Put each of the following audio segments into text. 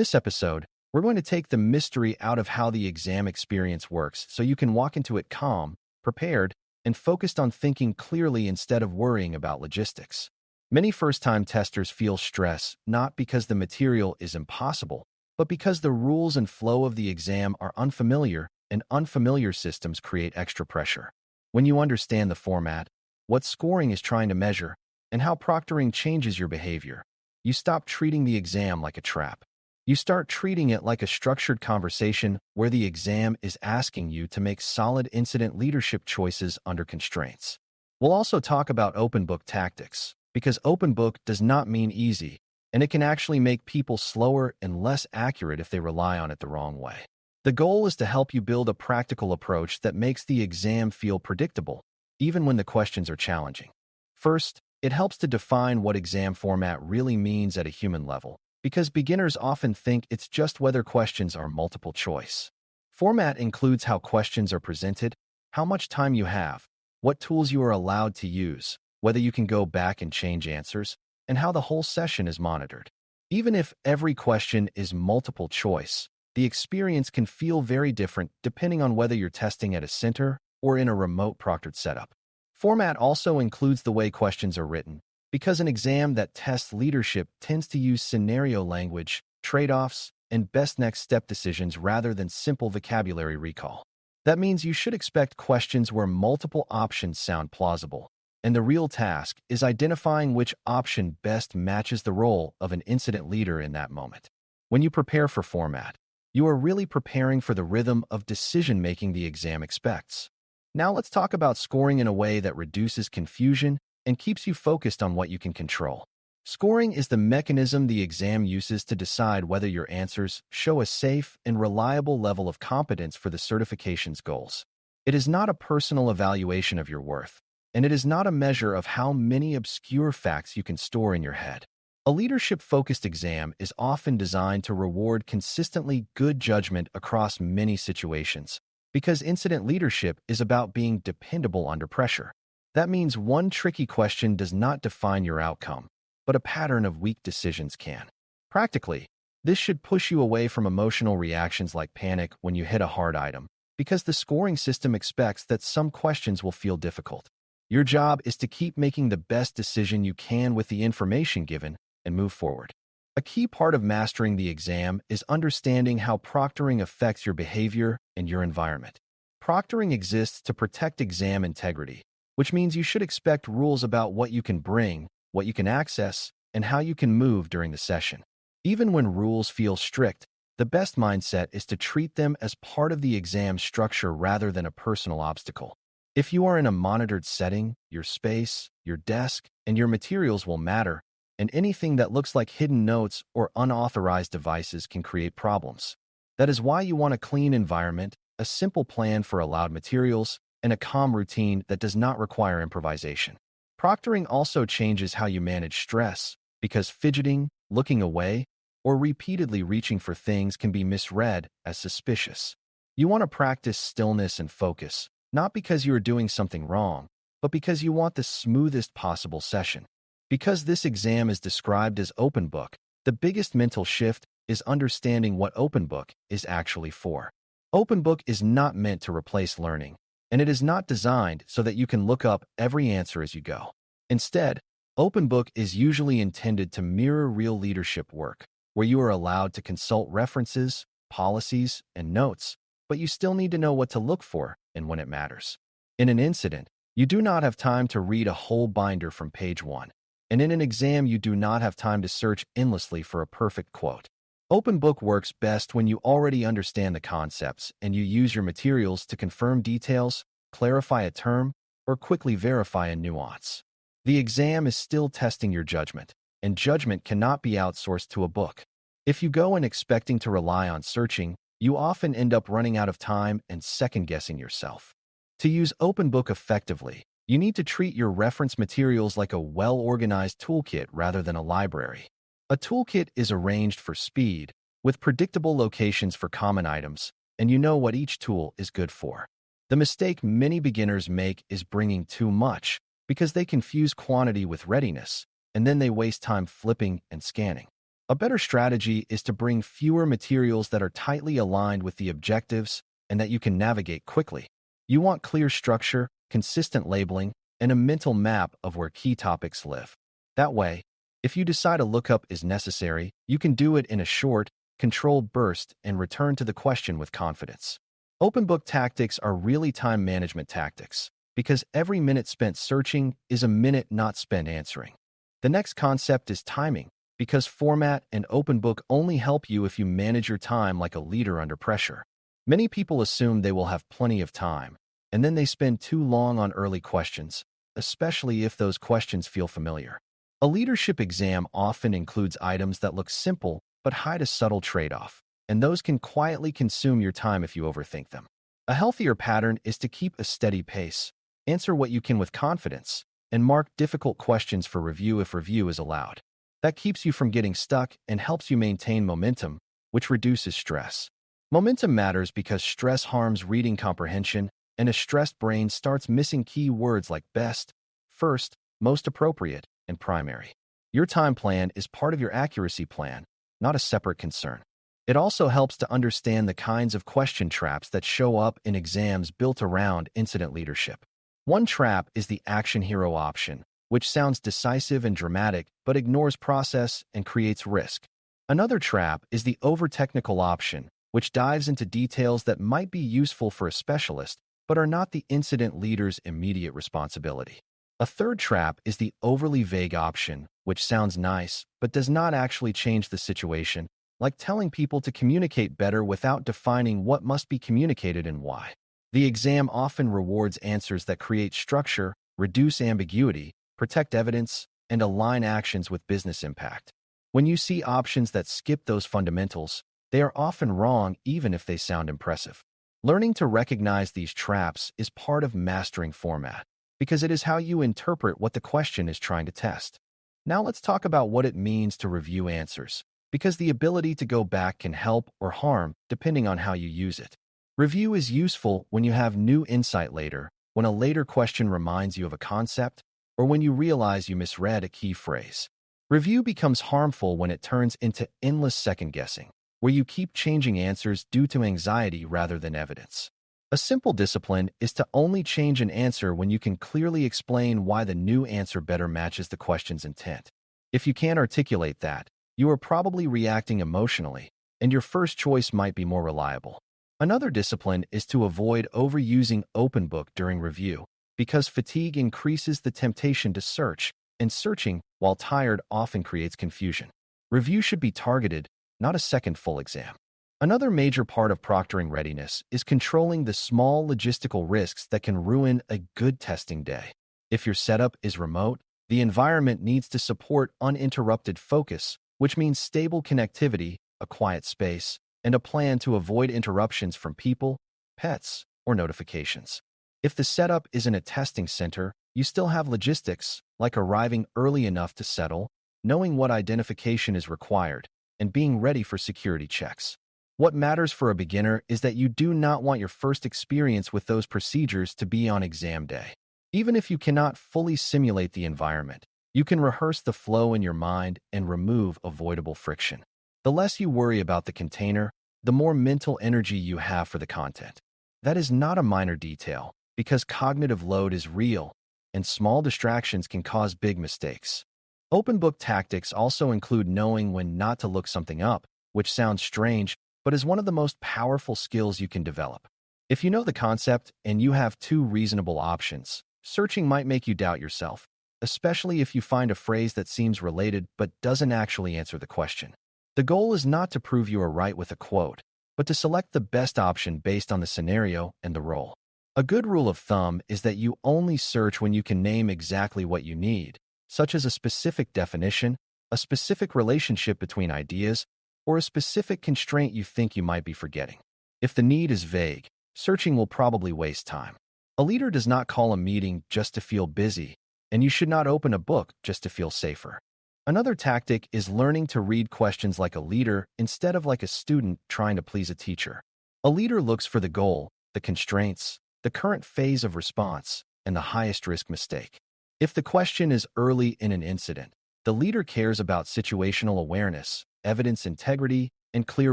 this episode, we're going to take the mystery out of how the exam experience works so you can walk into it calm, prepared, and focused on thinking clearly instead of worrying about logistics. Many first-time testers feel stress not because the material is impossible, but because the rules and flow of the exam are unfamiliar, and unfamiliar systems create extra pressure. When you understand the format, what scoring is trying to measure, and how proctoring changes your behavior, you stop treating the exam like a trap. You start treating it like a structured conversation where the exam is asking you to make solid incident leadership choices under constraints. We'll also talk about open book tactics, because open book does not mean easy, and it can actually make people slower and less accurate if they rely on it the wrong way. The goal is to help you build a practical approach that makes the exam feel predictable, even when the questions are challenging. First, it helps to define what exam format really means at a human level, because beginners often think it's just whether questions are multiple choice. Format includes how questions are presented, how much time you have, what tools you are allowed to use, whether you can go back and change answers, and how the whole session is monitored. Even if every question is multiple choice, the experience can feel very different depending on whether you're testing at a center or in a remote proctored setup. Format also includes the way questions are written, because an exam that tests leadership tends to use scenario language, trade-offs, and best next step decisions rather than simple vocabulary recall. That means you should expect questions where multiple options sound plausible, and the real task is identifying which option best matches the role of an incident leader in that moment. When you prepare for format, you are really preparing for the rhythm of decision-making the exam expects. Now let's talk about scoring in a way that reduces confusion and keeps you focused on what you can control. Scoring is the mechanism the exam uses to decide whether your answers show a safe and reliable level of competence for the certification's goals. It is not a personal evaluation of your worth, and it is not a measure of how many obscure facts you can store in your head. A leadership-focused exam is often designed to reward consistently good judgment across many situations, because incident leadership is about being dependable under pressure. That means one tricky question does not define your outcome, but a pattern of weak decisions can. Practically, this should push you away from emotional reactions like panic when you hit a hard item, because the scoring system expects that some questions will feel difficult. Your job is to keep making the best decision you can with the information given and move forward. A key part of mastering the exam is understanding how proctoring affects your behavior and your environment. Proctoring exists to protect exam integrity, which means you should expect rules about what you can bring, what you can access, and how you can move during the session. Even when rules feel strict, the best mindset is to treat them as part of the exam structure rather than a personal obstacle. If you are in a monitored setting, your space, your desk, and your materials will matter, and anything that looks like hidden notes or unauthorized devices can create problems. That is why you want a clean environment, a simple plan for allowed materials, and a calm routine that does not require improvisation. Proctoring also changes how you manage stress, because fidgeting, looking away, or repeatedly reaching for things can be misread as suspicious. You want to practice stillness and focus, not because you are doing something wrong, but because you want the smoothest possible session. Because this exam is described as open book, the biggest mental shift is understanding what open book is actually for. Open book is not meant to replace learning, and it is not designed so that you can look up every answer as you go. Instead, open book is usually intended to mirror real leadership work, where you are allowed to consult references, policies, and notes, but you still need to know what to look for and when it matters. In an incident, you do not have time to read a whole binder from page 1. And in an exam, you do not have time to search endlessly for a perfect quote. Open book works best when you already understand the concepts and you use your materials to confirm details, clarify a term, or quickly verify a nuance. The exam is still testing your judgment, and judgment cannot be outsourced to a book. If you go in expecting to rely on searching, you often end up running out of time and second-guessing yourself. To use open book effectively, you need to treat your reference materials like a well-organized toolkit rather than a library. A toolkit is arranged for speed, with predictable locations for common items, and you know what each tool is good for. The mistake many beginners make is bringing too much, because they confuse quantity with readiness, and then they waste time flipping and scanning. A better strategy is to bring fewer materials that are tightly aligned with the objectives and that you can navigate quickly. You want clear structure, consistent labeling, and a mental map of where key topics live. That way, if you decide a lookup is necessary, you can do it in a short, controlled burst and return to the question with confidence. Open book tactics are really time management tactics, because every minute spent searching is a minute not spent answering. The next concept is timing, because format and open book only help you if you manage your time like a leader under pressure. Many people assume they will have plenty of time, and then they spend too long on early questions, especially if those questions feel familiar. A leadership exam often includes items that look simple but hide a subtle trade-off, and those can quietly consume your time if you overthink them. A healthier pattern is to keep a steady pace, answer what you can with confidence, and mark difficult questions for review if review is allowed. That keeps you from getting stuck and helps you maintain momentum, which reduces stress. Momentum matters because stress harms reading comprehension, and a stressed brain starts missing key words like best, first, most appropriate, and primary. Your time plan is part of your accuracy plan, not a separate concern. It also helps to understand the kinds of question traps that show up in exams built around incident leadership. One trap is the action hero option, which sounds decisive and dramatic but ignores process and creates risk. Another trap is the over-technical option, which dives into details that might be useful for a specialist but are not the incident leader's immediate responsibility. A third trap is the overly vague option, which sounds nice but does not actually change the situation, like telling people to communicate better without defining what must be communicated and why. The exam often rewards answers that create structure, reduce ambiguity, protect evidence, and align actions with business impact. When you see options that skip those fundamentals, they are often wrong even if they sound impressive. Learning to recognize these traps is part of mastering format, because it is how you interpret what the question is trying to test. Now let's talk about what it means to review answers, because the ability to go back can help or harm depending on how you use it. Review is useful when you have new insight later, when a later question reminds you of a concept, or when you realize you misread a key phrase. Review becomes harmful when it turns into endless second-guessing, where you keep changing answers due to anxiety rather than evidence. A simple discipline is to only change an answer when you can clearly explain why the new answer better matches the question's intent. If you can't articulate that, you are probably reacting emotionally, and your first choice might be more reliable. Another discipline is to avoid overusing open book during review, because fatigue increases the temptation to search, and searching, while tired, often creates confusion. Review should be targeted, not a second full exam. Another major part of proctoring readiness is controlling the small logistical risks that can ruin a good testing day. If your setup is remote, the environment needs to support uninterrupted focus, which means stable connectivity, a quiet space, and a plan to avoid interruptions from people, pets, or notifications. If the setup isn't a testing center, you still have logistics, like arriving early enough to settle, knowing what identification is required, and being ready for security checks. What matters for a beginner is that you do not want your first experience with those procedures to be on exam day. Even if you cannot fully simulate the environment, you can rehearse the flow in your mind and remove avoidable friction. The less you worry about the container, the more mental energy you have for the content. That is not a minor detail, because cognitive load is real, and small distractions can cause big mistakes. Open book tactics also include knowing when not to look something up, which sounds strange, but is one of the most powerful skills you can develop. If you know the concept and you have two reasonable options, searching might make you doubt yourself, especially if you find a phrase that seems related but doesn't actually answer the question. The goal is not to prove you are right with a quote, but to select the best option based on the scenario and the role. A good rule of thumb is that you only search when you can name exactly what you need, such as a specific definition, a specific relationship between ideas, or a specific constraint you think you might be forgetting. If the need is vague, searching will probably waste time. A leader does not call a meeting just to feel busy, and you should not open a book just to feel safer. Another tactic is learning to read questions like a leader instead of like a student trying to please a teacher. A leader looks for the goal, the constraints, the current phase of response, and the highest risk mistake. If the question is early in an incident, the leader cares about situational awareness, evidence integrity, and clear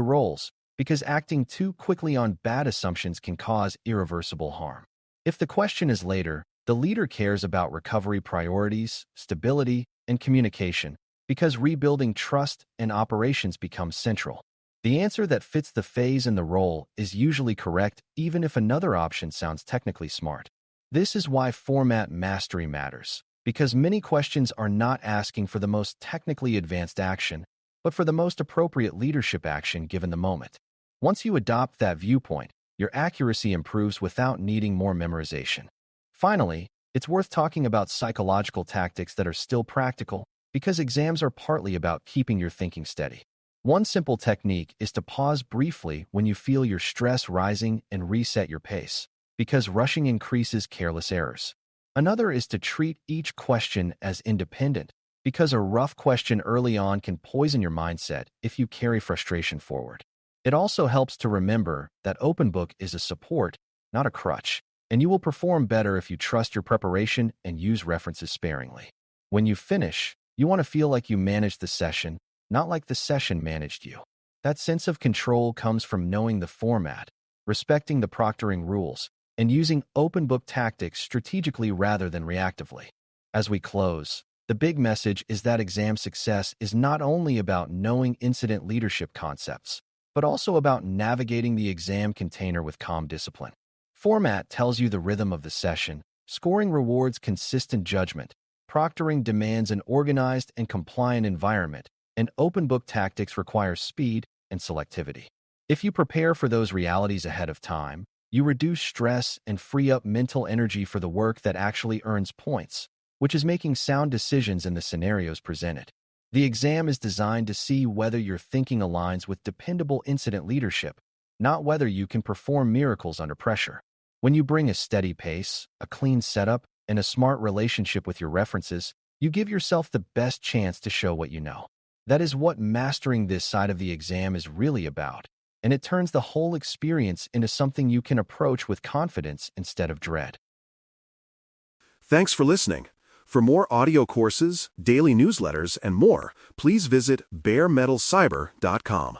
roles, because acting too quickly on bad assumptions can cause irreversible harm. If the question is later, the leader cares about recovery priorities, stability, and communication, because rebuilding trust and operations becomes central. The answer that fits the phase and the role is usually correct, even if another option sounds technically smart. This is why format mastery matters, because many questions are not asking for the most technically advanced action, but for the most appropriate leadership action given the moment. Once you adopt that viewpoint, your accuracy improves without needing more memorization. Finally, it's worth talking about psychological tactics that are still practical, because exams are partly about keeping your thinking steady. One simple technique is to pause briefly when you feel your stress rising and reset your pace, because rushing increases careless errors. Another is to treat each question as independent, because a rough question early on can poison your mindset if you carry frustration forward. It also helps to remember that open book is a support, not a crutch, and you will perform better if you trust your preparation and use references sparingly. When you finish, you want to feel like you managed the session, not like the session managed you. That sense of control comes from knowing the format, respecting the proctoring rules, and using open book tactics strategically rather than reactively. As we close, the big message is that exam success is not only about knowing incident leadership concepts, but also about navigating the exam container with calm discipline. Format tells you the rhythm of the session, scoring rewards consistent judgment, proctoring demands an organized and compliant environment, and open book tactics require speed and selectivity. If you prepare for those realities ahead of time, you reduce stress and free up mental energy for the work that actually earns points, which is making sound decisions in the scenarios presented. The exam is designed to see whether your thinking aligns with dependable incident leadership, not whether you can perform miracles under pressure. When you bring a steady pace, a clean setup, and a smart relationship with your references, you give yourself the best chance to show what you know. That is what mastering this side of the exam is really about, and it turns the whole experience into something you can approach with confidence instead of dread. Thanks for listening. For more audio courses, daily newsletters, and more, please visit baremetalcyber.com.